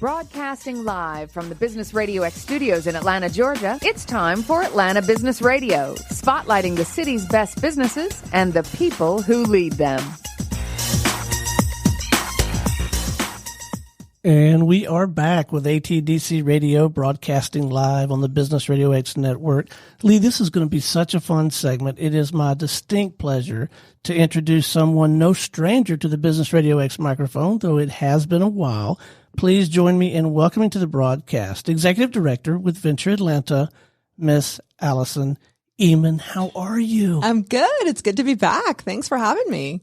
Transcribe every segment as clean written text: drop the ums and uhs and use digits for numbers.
Broadcasting live from the Business Radio X studios in Atlanta, Georgia, it's time for Atlanta Business Radio, spotlighting the city's best businesses and the people who lead them. And we are back with ATDC Radio, broadcasting live on the Business Radio X network. Lee, this is going to be such a fun segment. It is my distinct pleasure to introduce someone no stranger to the Business Radio X microphone, though it has been a while. Please join me in welcoming to the broadcast Executive Director with Venture Atlanta, Miss Allyson. Eman, how are you? I'm good. It's good to be back. Thanks for having me.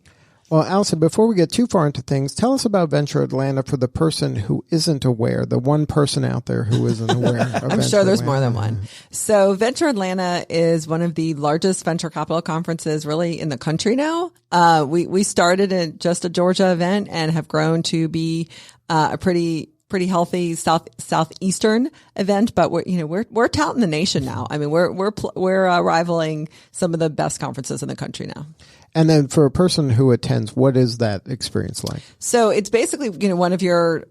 Well, Allyson, before we get too far into things, tell us about Venture Atlanta for the person who isn't aware, the one person out there who isn't aware of I'm sure there's more than one. So Venture Atlanta is one of the largest venture capital conferences really in the country now. We started at just a Georgia event and have grown to be a pretty healthy southeastern event, but we're touting the nation now. I mean, we're rivaling some of the best conferences in the country now. And then for a person who attends, what is that experience like? So it's basically, one of your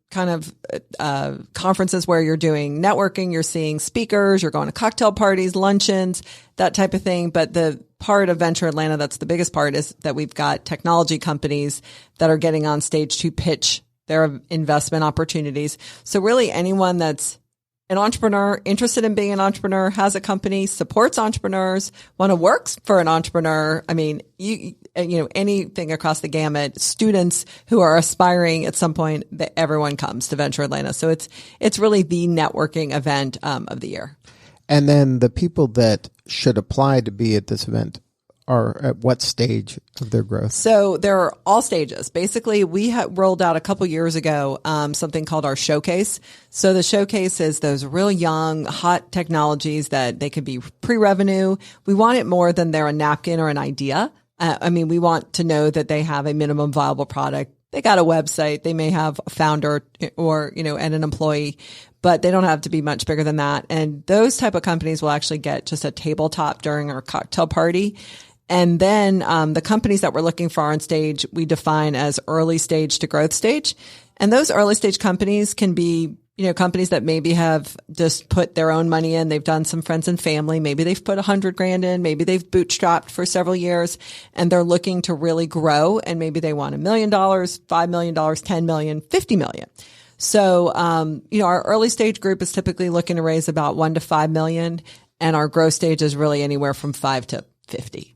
kind of conferences where you're doing networking, you're seeing speakers, you're going to cocktail parties, luncheons, that type of thing. But the part of Venture Atlanta that's the biggest part is that we've got technology companies that are getting on stage to pitch their investment opportunities. So really anyone that's an entrepreneur, interested in being an entrepreneur, has a company, supports entrepreneurs, want to work for an entrepreneur. I mean, you anything across the gamut, students who are aspiring at some point, that everyone comes to Venture Atlanta. So it's really the networking event of the year. And then the people that should apply to be at this event are at what stage of their growth? So there are all stages. Basically, we rolled out a couple years ago something called our showcase. So the showcase is those real young, hot technologies that they could be pre-revenue. We want it more than they're a napkin or an idea. We want to know that they have a minimum viable product. They got a website. They may have a founder or, and an employee, but they don't have to be much bigger than that. And those type of companies will actually get just a tabletop during our cocktail party. And then the companies that we're looking for on stage, we define as early stage to growth stage. And those early stage companies can be, companies that maybe have just put their own money in. They've done some friends and family. Maybe they've put $100,000 in. Maybe they've bootstrapped for several years and they're looking to really grow. And maybe they want $1 million, $5 million, $10 million, $50 million. So, our early stage group is typically looking to raise about $1 to $5 million. And our growth stage is really anywhere from 5 to 50.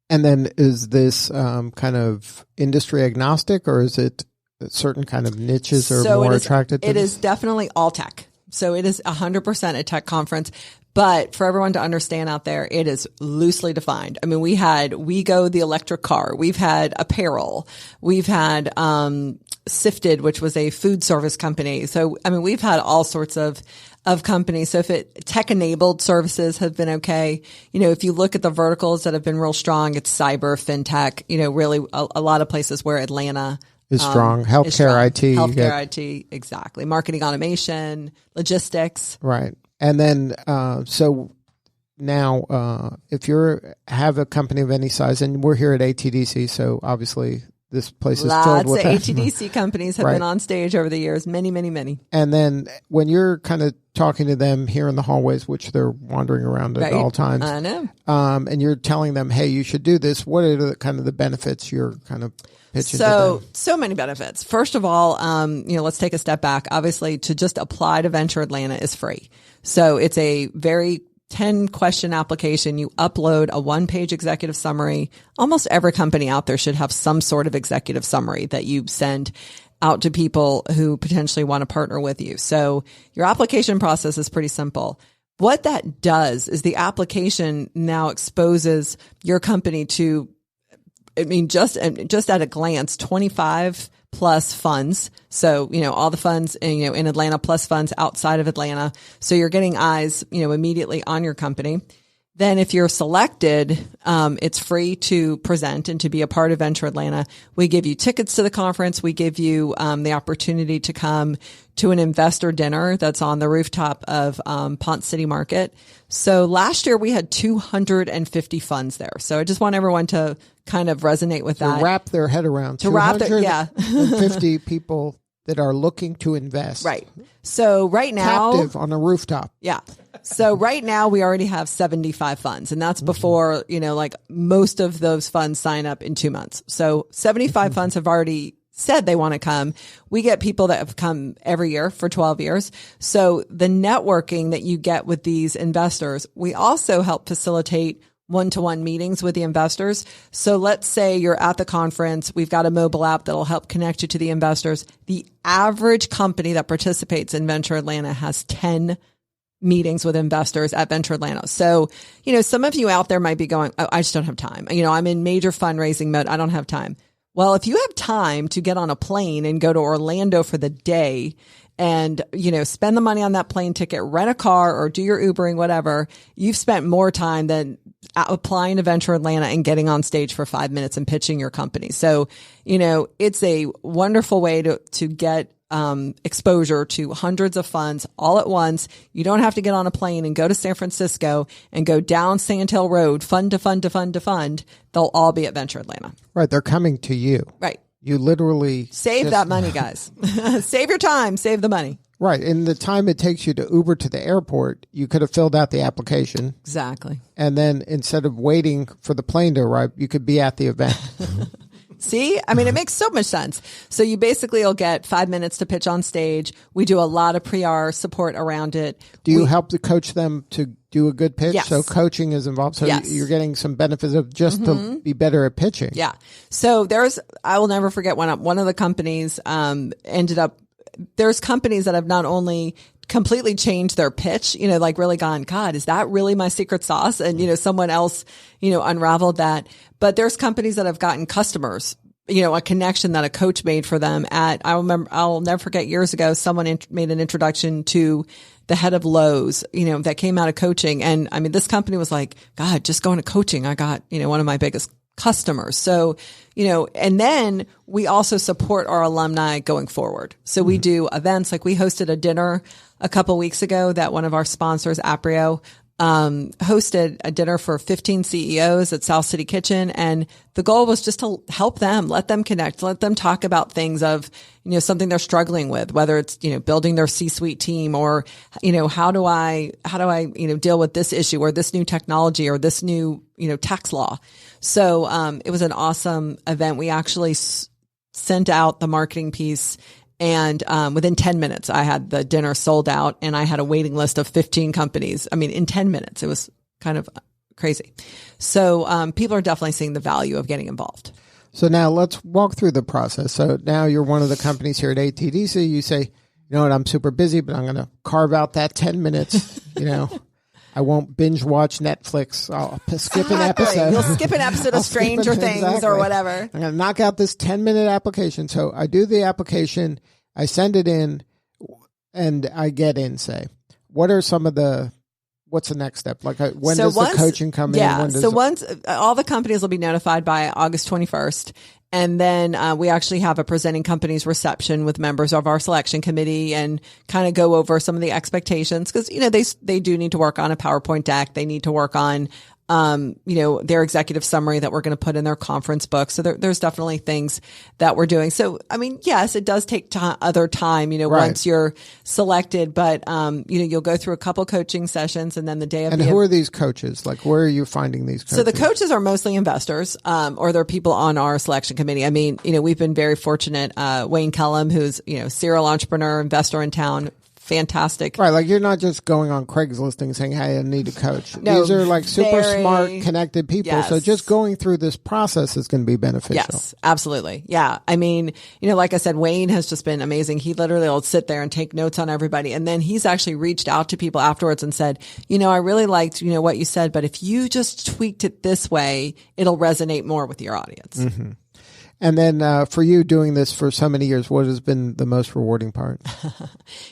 And then is this kind of industry agnostic, or is it certain kind of niches are more attracted to it is definitely all tech. So it is 100% a tech conference. But for everyone to understand out there, it is loosely defined. I mean, we had WeGo, the electric car. We've had apparel. We've had Sifted, which was a food service company. So, we've had all sorts of companies. So tech-enabled services have been okay. If you look at the verticals that have been real strong, it's cyber, fintech, really a lot of places where Atlanta is strong. Healthcare, IT. Healthcare, IT, exactly. Marketing automation, logistics. Right. And then, so now, if have a company of any size, and we're here at ATDC, so obviously this place is filled with lots of ATDC companies have been on stage over the years. Many, many, many. And then when you're kind of talking to them here in the hallways, which they're wandering around at all times. I know. And you're telling them, hey, you should do this. What are the kind of the benefits you're kind of pitching to them? So many benefits. First of all, let's take a step back. Obviously, to just apply to Venture Atlanta is free. So it's a very 10-question application. You upload a one-page executive summary. Almost every company out there should have some sort of executive summary that you send out to people who potentially want to partner with you. So your application process is pretty simple. What that does is the application now exposes your company to, just at a glance, 25 plus funds. So, all the funds in Atlanta plus funds outside of Atlanta. So you're getting eyes, immediately on your company. Then if you're selected, it's free to present and to be a part of Venture Atlanta. We give you tickets to the conference. We give you the opportunity to come to an investor dinner that's on the rooftop of Ponce City Market. So last year we had 250 funds there. So I just want everyone to kind of resonate with that. To wrap their head around. 250 people that are looking to invest. Right. So right now, captive on a rooftop. Yeah. So right now we already have 75 funds, and that's before, like most of those funds sign up in 2 months. So 75 funds have already said they want to come. We get people that have come every year for 12 years. So the networking that you get with these investors, we also help facilitate one-to-one meetings with the investors. So let's say you're at the conference. We've got a mobile app that'll help connect you to the investors. The average company that participates in Venture Atlanta has 10 meetings with investors at Venture Atlanta. So, some of you out there might be going, oh, I just don't have time. I'm in major fundraising mode. I don't have time. Well, if you have time to get on a plane and go to Orlando for the day and, spend the money on that plane ticket, rent a car or do your Ubering, whatever, you've spent more time than applying to Venture Atlanta and getting on stage for 5 minutes and pitching your company. So, it's a wonderful way to get exposure to hundreds of funds all at once. You don't have to get on a plane and go to San Francisco and go down Sand Hill Road, fund to fund to fund to fund. They'll all be at Venture Atlanta. Right. They're coming to you. Right. You literally save that money, guys. Save your time, save the money. Right. In the time it takes you to Uber to the airport, you could have filled out the application. Exactly. And then instead of waiting for the plane to arrive, you could be at the event. See, it makes so much sense. So you basically will get 5 minutes to pitch on stage. We do a lot of pre-R support around it. Do you help to coach them to do a good pitch? Yes. So coaching is involved. So yes. You're getting some benefits of just to be better at pitching. Yeah. So I will never forget when one of the companies ended up, there's companies that have not only completely changed their pitch, like really gone, God, is that really my secret sauce? And, someone else, unraveled that. But there's companies that have gotten customers, a connection that a coach made for them I'll never forget years ago, someone made an introduction to the head of Lowe's, that came out of coaching. And this company was like, God, just going to coaching. I got, one of my biggest customers. So, and then we also support our alumni going forward. So we do events, like we hosted a dinner a couple weeks ago that one of our sponsors, Aprio, hosted a dinner for 15 CEOs at South City Kitchen. And the goal was just to help them, let them connect, let them talk about things of, something they're struggling with, whether it's, building their C-suite team or, how do I, deal with this issue or this new technology or this new, tax law. So, it was an awesome event. We actually sent out the marketing piece, and within 10 minutes, I had the dinner sold out, and I had a waiting list of 15 companies. In 10 minutes, it was kind of crazy. So people are definitely seeing the value of getting involved. So now let's walk through the process. So now you're one of the companies here at ATDC. You say, I'm super busy, but I'm going to carve out that 10 minutes, I won't binge watch Netflix. I'll skip an episode. You'll skip an episode of Stranger Things or whatever. I'm going to knock out this 10-minute application. So I do the application, I send it in, and I get in, say. What are what's the next step? Like when does the coaching come in? Yeah. Once all the companies will be notified by August 21st. And then we actually have a presenting companies reception with members of our selection committee and kind of go over some of the expectations because, they do need to work on a PowerPoint deck. They need to work on, their executive summary that we're going to put in their conference book. So there's definitely things that we're doing. So, yes, it does take other time, right, once you're selected, but, you'll go through a couple coaching sessions and then the day of And who are these coaches? Like, where are you finding these coaches? So the coaches are mostly investors, or they're people on our selection committee. We've been very fortunate. Wayne Kellum, who's, serial entrepreneur, investor in town, fantastic. Right, like you're not just going on Craigslist and saying, hey, I need a coach. No, these are like super smart, connected people. Yes. So just going through this process is going to be beneficial. Yes, absolutely. Yeah. Like I said, Wayne has just been amazing. He literally will sit there and take notes on everybody. And then he's actually reached out to people afterwards and said, I really liked, what you said, but if you just tweaked it this way, it'll resonate more with your audience. Mm-hmm. And then for you doing this for so many years, what has been the most rewarding part?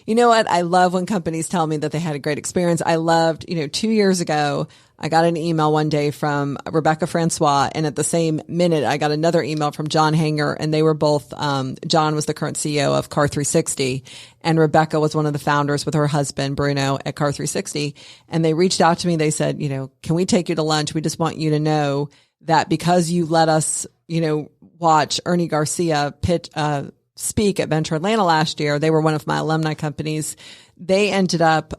You know what? I love when companies tell me that they had a great experience. I loved, 2 years ago, I got an email one day from Rebecca Francois, and at the same minute, I got another email from John Hanger, and they were both, John was the current CEO of Car 360, and Rebecca was one of the founders with her husband, Bruno, at Car 360. And they reached out to me. They said, can we take you to lunch? We just want you to know that because you let us, watch Ernie Garcia speak at Venture Atlanta last year. They were one of my alumni companies. They ended up,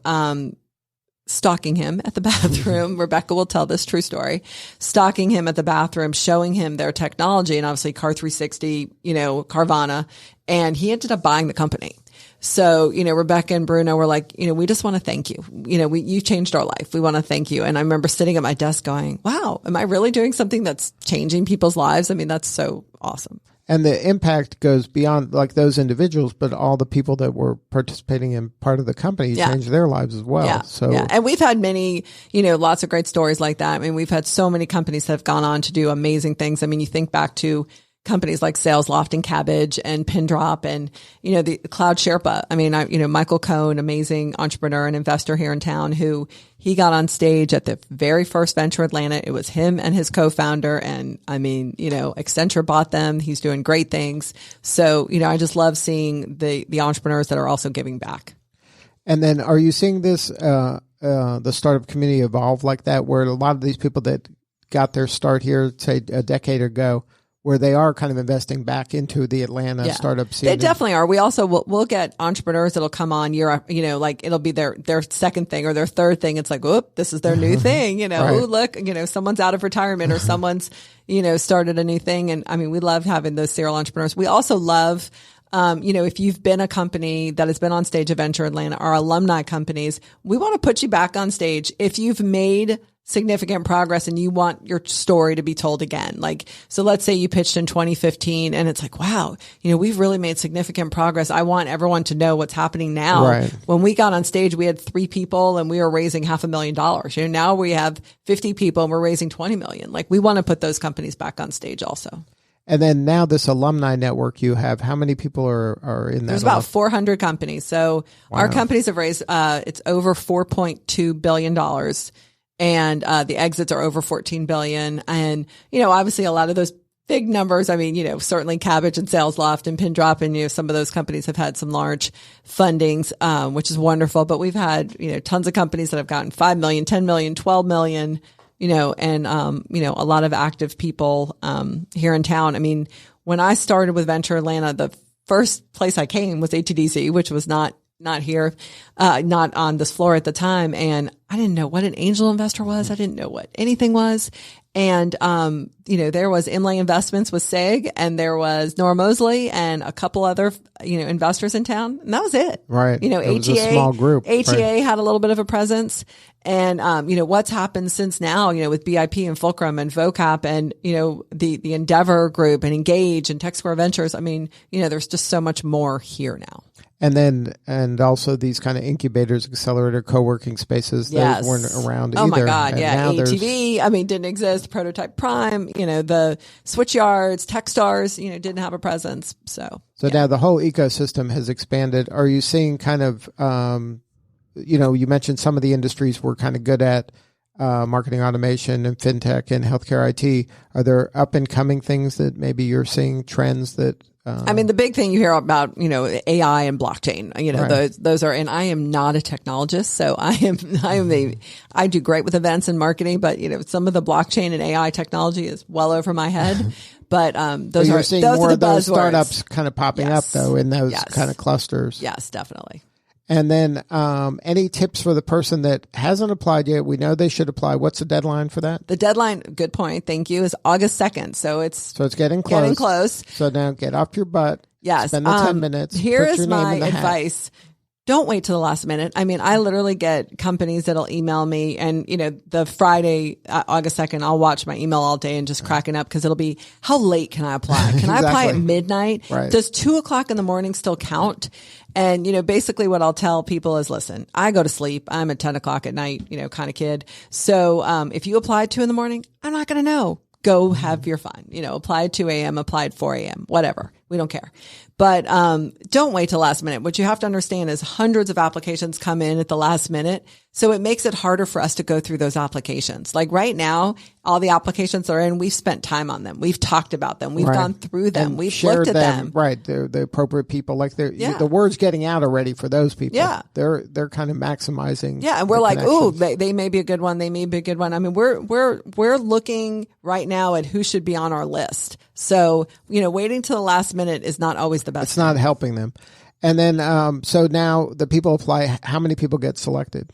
stalking him at the bathroom. Rebecca will tell this true story. Stalking him at the bathroom, showing him their technology and obviously Car 360, Carvana. And he ended up buying the company. So, Rebecca and Bruno were like, we just want to thank you. You changed our life. We want to thank you. And I remember sitting at my desk going, wow, am I really doing something that's changing people's lives? I mean, that's so awesome. And the impact goes beyond like those individuals, but all the people that were participating in part of the company changed their lives as well. Yeah. And we've had many, lots of great stories like that. I mean, we've had so many companies that have gone on to do amazing things. I mean, you think back to companies like SalesLoft and Cabbage and Pindrop and, the Cloud Sherpa. I mean, Michael Cohn, amazing entrepreneur and investor here in town, who he got on stage at the very first Venture Atlanta. It was him and his co-founder. And I mean, Accenture bought them. He's doing great things. So, I just love seeing the entrepreneurs that are also giving back. And then are you seeing this, the startup community evolve like that, where a lot of these people that got their start here, say a decade ago, where they are kind of investing back into the Atlanta startup scene? They definitely are. We also we'll get entrepreneurs that'll come on like it'll be their second thing or their third thing. It's like, whoop, this is their new thing. Right. Oh, look, someone's out of retirement or someone's, started a new thing. And I mean, we love having those serial entrepreneurs. We also love, if you've been a company that has been on stage at Venture Atlanta, our alumni companies, we want to put you back on stage if you've made significant progress and you want your story to be told again. Like, so let's say you pitched in 2015 and it's like, wow, we've really made significant progress. I want everyone to know what's happening now. Right. When we got on stage, we had 3 people and we were raising $500,000. Now we have 50 people and we're raising 20 million. Like, we want to put those companies back on stage also. And then now this alumni network you have, how many people are in that? There's about 400 companies. So our companies have raised, it's over $4.2 billion. And the exits are over 14 billion. And, obviously a lot of those big numbers, I mean, certainly Cabbage and SalesLoft and Pindrop and, some of those companies have had some large fundings, which is wonderful. But we've had, tons of companies that have gotten 5 million, 10 million, 12 million, and, a lot of active people, here in town. I mean, when I started with Venture Atlanta, the first place I came was ATDC, which was not here, not on this floor at the time. And I didn't know what an angel investor was. I didn't know what anything was. And, there was Inlay Investments with SEG and there was Nora Mosley and a couple other, investors in town. And that was it. Right. ATA, was a small group. ATA had a little bit of a presence. And, what's happened since now, with BIP and Fulcrum and VOCAP and, the Endeavor Group and Engage and Tech Square Ventures. I mean, there's just so much more here now. And also these kind of incubators, accelerator, co-working spaces, those weren't around either. Oh my God, and yeah. ATV, didn't exist. Prototype Prime, the Switch Yards, Techstars, didn't have a presence. So now the whole ecosystem has expanded. Are you seeing kind of, you mentioned some of the industries we're kind of good at, marketing automation and fintech and healthcare IT. Are there up and coming things that maybe you're seeing trends that, the big thing you hear about, AI and blockchain, right. those are, and I am not a technologist. So I do great with events and marketing, but some of the blockchain and AI technology is well over my head. But, those you're are, seeing those more are the of those buzzwords. startups kind of popping up though in those kind of clusters. Yes, definitely. And then, any tips for the person that hasn't applied yet? We know they should apply. What's the deadline for that? The deadline, good point. Thank you, is August 2nd. So it's getting close. So now get off your butt. Yes. Spend the 10 minutes. Here put is your name my in the hat. advice. Don't wait till the last minute. I literally get companies that'll email me and, the Friday, August 2nd, I'll watch my email all day and just cracking up because it'll be, how late can I apply? Can I apply at midnight? Right. Does 2:00 in the morning still count? And, basically what I'll tell people is, listen, I go to sleep. I'm a 10:00 at night, kind of kid. So, if you apply at 2 a.m, I'm not going to know. Go have your fun, apply at 2 a.m., apply at 4 a.m., whatever. We don't care. But, don't wait till last minute. What you have to understand is hundreds of applications come in at the last minute. So it makes it harder for us to go through those applications. Like right now, all the applications that are in, we've spent time on them. We've talked about them. We've gone through them. And we've looked at them. Right. They're the appropriate people. Like the word's getting out already for those people. Yeah. They're kind of maximizing. Yeah. And we're like, ooh, they may be a good one. They may be a good one. We're looking right now at who should be on our list. So, waiting till the last minute is not always the best. It's not helping them. And then, so now the people apply. How many people get selected?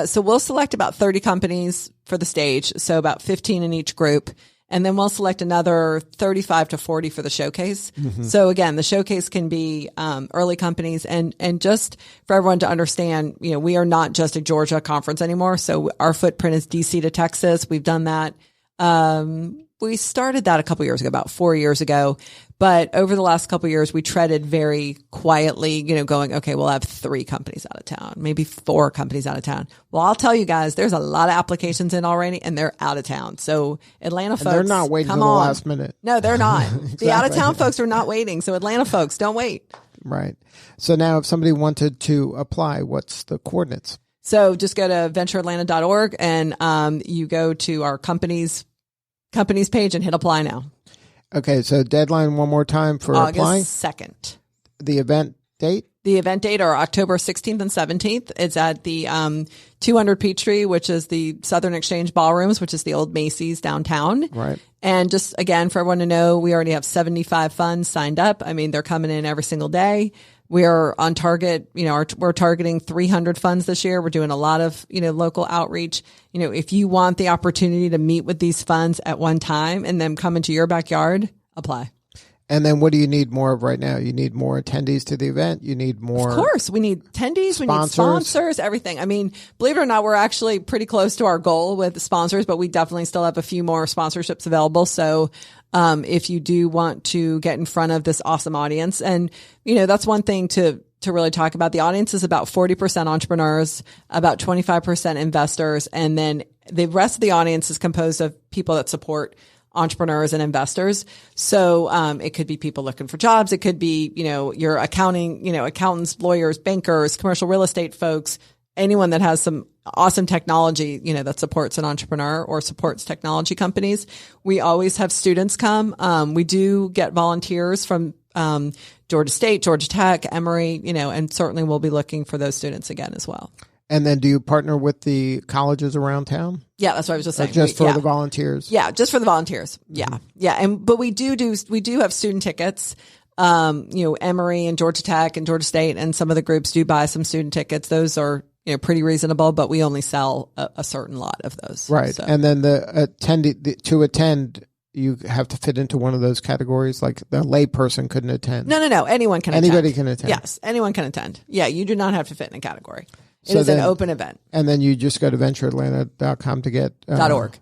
So we'll select about 30 companies for the stage. So about 15 in each group. And then we'll select another 35 to 40 for the showcase. So again, the showcase can be early companies. And just for everyone to understand, we are not just a Georgia conference anymore. So our footprint is DC to Texas. We've done that. We started that a couple years ago, about 4 years ago. But over the last couple of years, we treaded very quietly, going, okay, we'll have 3 companies out of town, maybe 4 companies out of town. Well, I'll tell you guys, there's a lot of applications in already and they're out of town. So Atlanta folks, they're not waiting until the last minute. No, they're not. Exactly. The out of town folks are not waiting. So Atlanta folks, don't wait. Right. So now if somebody wanted to apply, what's the coordinates? So just go to ventureatlanta.org and you go to our companies page and hit apply now. Okay, so deadline one more time for applying? August 2nd. The event date? The event date are October 16th and 17th. It's at the 200 Peachtree, which is the Southern Exchange Ballrooms, which is the old Macy's downtown. Right. And just, again, for everyone to know, we already have 75 funds signed up. I mean, they're coming in every single day. We're on target. We're targeting 300 funds this year. We're doing a lot of, local outreach. If you want the opportunity to meet with these funds at one time and then come into your backyard, apply. And then what do you need more of right now? You need more attendees to the event. You need more. Of course, we need attendees. We need sponsors, everything. I mean, believe it or not, we're actually pretty close to our goal with sponsors, but we definitely still have a few more sponsorships available. So, if you do want to get in front of this awesome audience, and, that's one thing to really talk about. The audience is about 40% entrepreneurs, about 25% investors. And then the rest of the audience is composed of people that support entrepreneurs and investors. So, it could be people looking for jobs. It could be, your accountants, lawyers, bankers, commercial real estate folks, anyone that has some awesome technology, that supports an entrepreneur or supports technology companies. We always have students come. We do get volunteers from, Georgia State, Georgia Tech, Emory, and certainly we'll be looking for those students again as well. And then do you partner with the colleges around town? Yeah, that's what I was just saying. Just for the volunteers? Yeah, just for the volunteers. Yeah. Yeah. But we do have student tickets. Emory and Georgia Tech and Georgia State and some of the groups do buy some student tickets. Those are, pretty reasonable, but we only sell a certain lot of those. Right. So. And then to attend, you have to fit into one of those categories, like the lay person couldn't attend. No. Anyone can attend. Anybody can attend. Yes. Anyone can attend. Yeah. You do not have to fit in a category. It is an open event. And then you just go to ventureatlanta.com to get .org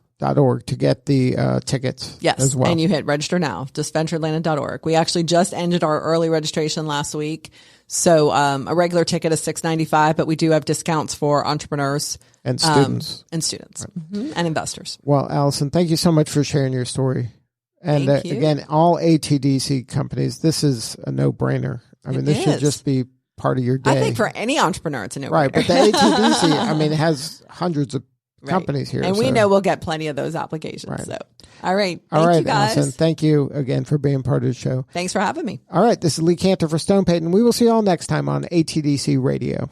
to get the tickets. Yes, as well. And you hit register now. Just ventureatlanta.org. We actually just ended our early registration last week. So a regular ticket is $6.95, but we do have discounts for entrepreneurs and students right. And investors. Well, Allyson, thank you so much for sharing your story. And again, all ATDC companies, this is a no-brainer. I mean, this should just be part of your day. I think for any entrepreneur, it's a no-brainer. Right, but the ATDC, it has hundreds of companies here. And we know we'll get plenty of those applications. Right. So, all right. Thank you, guys. Allyson, thank you again for being part of the show. Thanks for having me. All right, this is Lee Cantor for Stone Payton. We will see you all next time on ATDC Radio.